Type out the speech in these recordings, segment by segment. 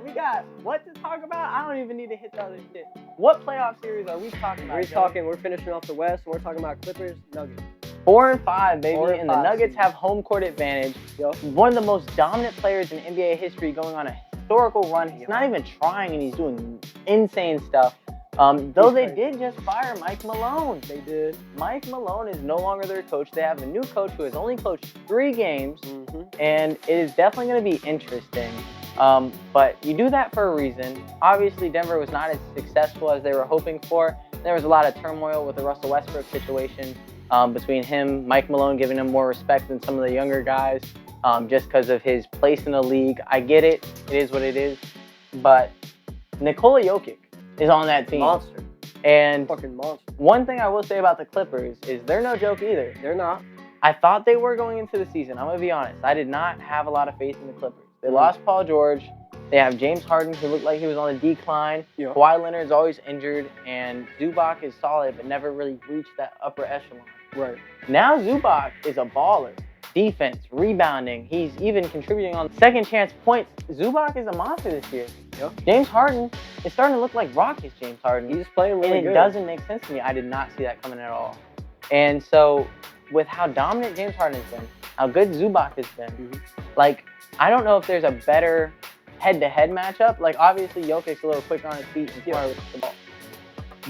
we got what to talk about. I don't even need to hit the other shit. What playoff series are we talking about? We're finishing off the West, and we're talking about Clippers, Nuggets. 4-5, baby, 4 and and the 5 Nuggets season. have home court advantage. Yep. One of the most dominant players in NBA history, going on a historical run. He's not even trying, and he's doing insane stuff. Though they did just fire Mike Malone. They did. Mike Malone is no longer their coach. They have a new coach who has only coached 3 games, Mm-hmm. and it is definitely going to be interesting. But you do that for a reason. Obviously, Denver was not as successful as they were hoping for. There was a lot of turmoil with the Russell Westbrook situation between him, Mike Malone giving him more respect than some of the younger guys just because of his place in the league. I get it. It is what it is. But Nikola Jokic is on that team. Monster. And Fucking monster. one thing I will say about the Clippers is they're no joke either. They're not. I thought they were going into the season. I'm going to be honest. I did not have a lot of faith in the Clippers. They lost Paul George. They have James Harden, who looked like he was on the decline. Yeah. Kawhi Leonard's always injured. And Zubac is solid, but never really reached that upper echelon. Right. Now Zubac is a baller. Defense, rebounding. He's even contributing on second chance points. Zubac is a monster this year. Yep. James Harden is starting to look like Rockets James Harden. He's playing really and it good. doesn't make sense to me. I did not see that coming at all. And so, with how dominant James Harden has been, how good Zubac has been, like, I don't know if there's a better head-to-head matchup. Like, obviously, Jokic's a little quicker on his feet and smarter with the ball.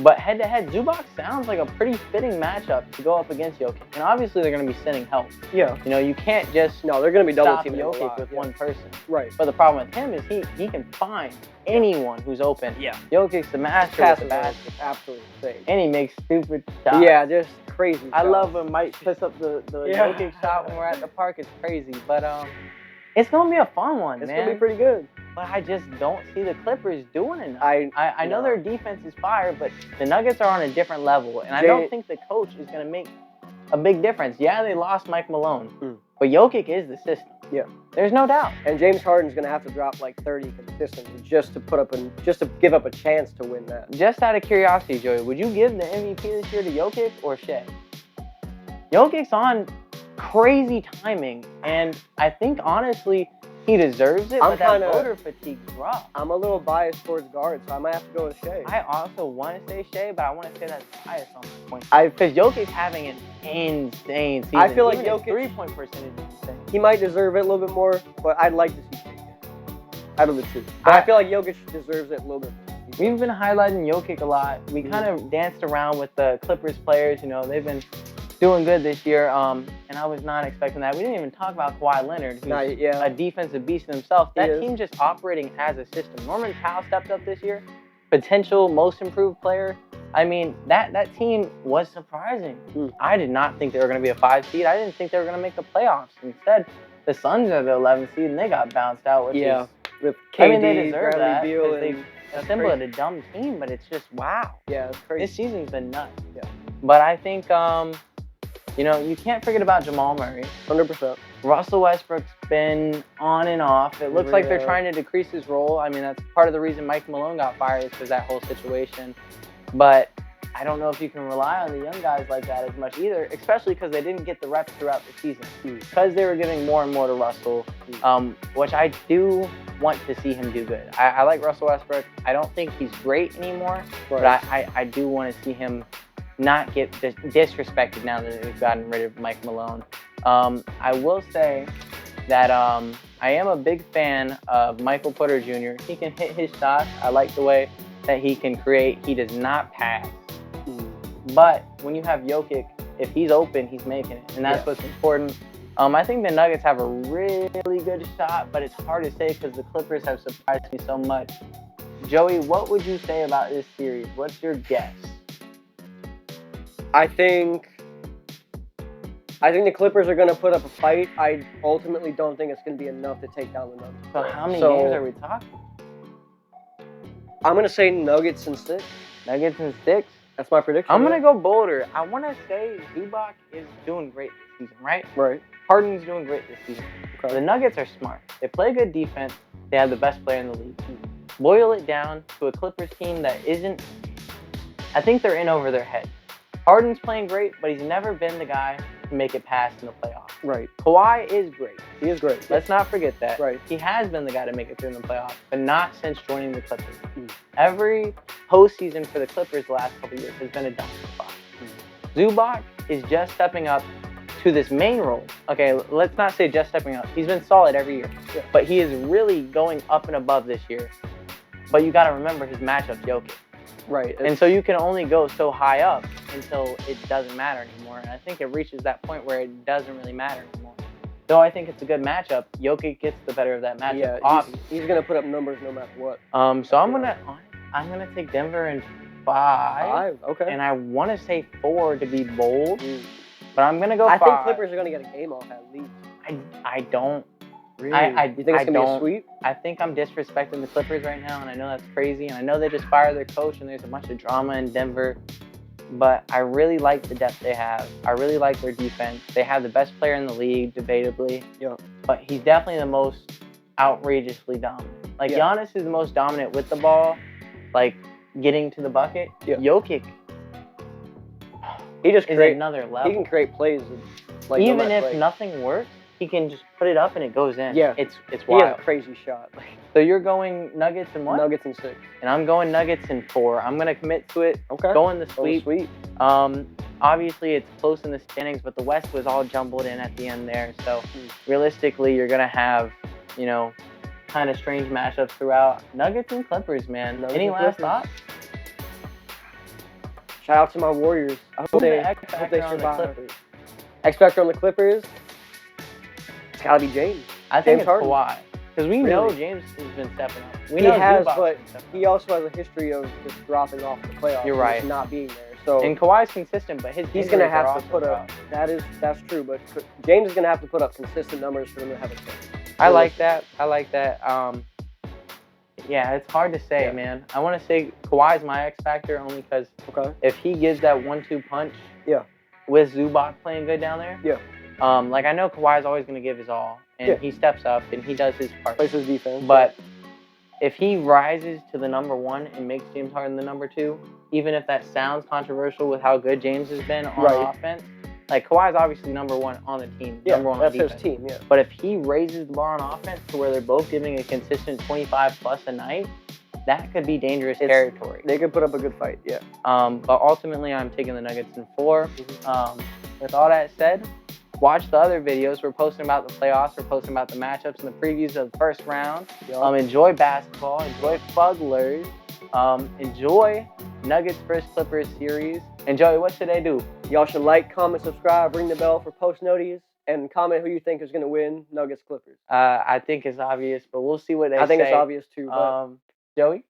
But head-to-head, Zubac sounds like a pretty fitting matchup to go up against Jokic. And obviously, they're going to be sending help. Yeah. You know, you can't just No, they're going to be double stop teaming Jokic with one person. Right. But the problem with him is he can find anyone who's open. Yeah. Jokic's the master with the basket. Absolutely insane. And he makes stupid shots. Yeah, just crazy. I shots. love when Mike puts up the Yeah. Jokic shot when we're at the park. It's crazy. But it's going to be a fun one, It's man. going to be pretty good. But I just don't see the Clippers doing enough. I know no. their defense is fire, but the Nuggets are on a different level. And I don't think the coach is going to make a big difference. Yeah, they lost Mike Malone. But Jokic is the system. Yeah. There's no doubt. And James Harden's going to have to drop like 30 consistently just to give up a chance to win that. Just out of curiosity, Joey, would you give the MVP this year to Jokic or Shea? Jokic's on crazy timing, and I think, honestly, he deserves it, but that voter fatigue's rough. I'm a little biased towards guard, so I might have to go with Shea. I also want to say Shea, but I want to say that's biased on this point. Because Jokic's having an insane season. I feel like Even his Jokic, three-point percentage is insane. he might deserve it a little bit more, but I'd like to see Shea get it. Out of the two. But I feel like Jokic deserves it a little bit more. We've been highlighting Jokic a lot. We kind of danced around with the Clippers players. You know, they've been doing good this year, and I was not expecting that. We didn't even talk about Kawhi Leonard, who's a defensive beast in himself. That team just operating as a system. Norman Powell stepped up this year, potential most improved player. I mean, that team was surprising. I did not think they were going to be a 5 seed. I didn't think they were going to make the playoffs. Instead, the Suns are the 11th seed, and they got bounced out, which is... With KD, I mean, they deserve Bradley that, Beal, because they assembled a dumb team, but it's just, wow. Yeah, it's crazy. This season's been nuts. Yeah. But I think... you know, you can't forget about Jamal Murray. 100%. Russell Westbrook's been on and off. It looks like they're trying to decrease his role. I mean, that's part of the reason Mike Malone got fired is because that whole situation. But I don't know if you can rely on the young guys like that as much either, especially because they didn't get the reps throughout the season. Because they were giving more and more to Russell, which I do want to see him do good. I like Russell Westbrook. I don't think he's great anymore, but I do want to see him not get disrespected now that we've gotten rid of Mike Malone. I will say that I am a big fan of Michael Porter Jr. He can hit his shots. I like the way that he can create. He does not pass. But when you have Jokic, if he's open, he's making it. And that's what's important. I think the Nuggets have a really good shot, but it's hard to say because the Clippers have surprised me so much. Joey, what would you say about this series? What's your guess? I think the Clippers are going to put up a fight. I ultimately don't think it's going to be enough to take down the Nuggets. So how many games are we talking? I'm going to say Nuggets in 6. Nuggets in 6? That's my prediction. I'm going to go bolder. I want to say Zubac is doing great this season, right? Right. Harden's doing great this season. Okay. The Nuggets are smart. They play good defense. They have the best player in the league. Boil it down to a Clippers team that isn't... I think they're in over their head. Harden's playing great, but he's never been the guy to make it past in the playoffs. Right. Kawhi is great. He is great. Let's not forget that. Right. He has been the guy to make it through in the playoffs, but not since joining the Clippers. Mm. Every postseason for the Clippers the last couple years has been a dumpster spot. Zubac is just stepping up to this main role. Okay, let's not say just stepping up. He's been solid every year, Yeah. but he is really going up and above this year. But you got to remember his matchup's Jokic. Right. And so you can only go so high up until it doesn't matter anymore. And I think it reaches that point where it doesn't really matter anymore. Though I think it's a good matchup, Jokic gets the better of that matchup. yeah, obviously. he's gonna put up numbers no matter what. So I'm gonna take Denver in 5. Okay. And I want to say 4 to be bold, Mm. but I'm gonna go 5. I think Clippers are gonna get a game off at least. I don't. Really? I you think it's gonna be a sweep? I think I'm disrespecting the Clippers right now, and I know that's crazy. And I know they just fired their coach, and there's a bunch of drama in Denver. But I really like the depth they have. I really like their defense. They have the best player in the league, debatably. Yeah. But he's definitely the most outrageously dominant. Like, Yeah. Giannis is the most dominant with the ball, like, getting to the bucket. Yeah. Jokic He just is create. another He level. can create plays. Like Even no matter, if like, nothing works, he can just put it up and it goes in. Yeah. It's he has wild. a crazy shot. Like, So you're going Nuggets and what? Nuggets and 6. And I'm going Nuggets in 4. I'm gonna commit to it. Okay. Going the Oh, sweep. sweet. Obviously it's close in the standings, but the West was all jumbled in at the end there. So Mm. realistically, you're gonna have, you know, kind of strange matchups throughout. Nuggets and Clippers, man. Nuggets Any and last Clippers. thoughts? Shout out to my Warriors. I hope Who's they, the X I hope they factor on the survive. Clippers? X factor on the Clippers. It's gotta be James. I think James it's Harden. Kawhi. Because we know Really? James has been stepping up. We He know has, Zubac's but been stepping he up. also has a history of just dropping off the playoffs. You're and right. just not being there. So And Kawhi's consistent, but his he's injuries gonna are have to also put up. rough. That's true, but James is gonna have to put up consistent numbers for them to have a chance. I like that. Yeah, it's hard to say, Yeah. man. I want to say Kawhi's my X factor only because Okay. if he gives that 1-2 punch, Yeah. with Zubac playing good down there, Yeah. like I know Kawhi's always going to give his all, and Yeah. he steps up and he does his part. Plays his defense. But if he rises to the number 1 and makes James Harden the number 2, even if that sounds controversial with how good James has been on Right. offense, like Kawhi's obviously number 1 on the team, yeah, number 1 that's on his defense. team. Yeah. But if he raises the bar on offense to where they're both giving a consistent 25 plus a night, that could be dangerous territory. They could put up a good fight. Yeah. But ultimately, I'm taking the Nuggets in 4. With all that said, watch the other videos. We're posting about the playoffs. We're posting about the matchups and the previews of the first round. Yeah. Enjoy basketball. Enjoy Fugglers. Enjoy Nuggets vs. Clippers series. And Joey, what should they do? Y'all should like, comment, subscribe, ring the bell for post notices, and comment who you think is gonna win Nuggets Clippers. I think it's obvious, but we'll see what they say. I think it's obvious too. But Joey?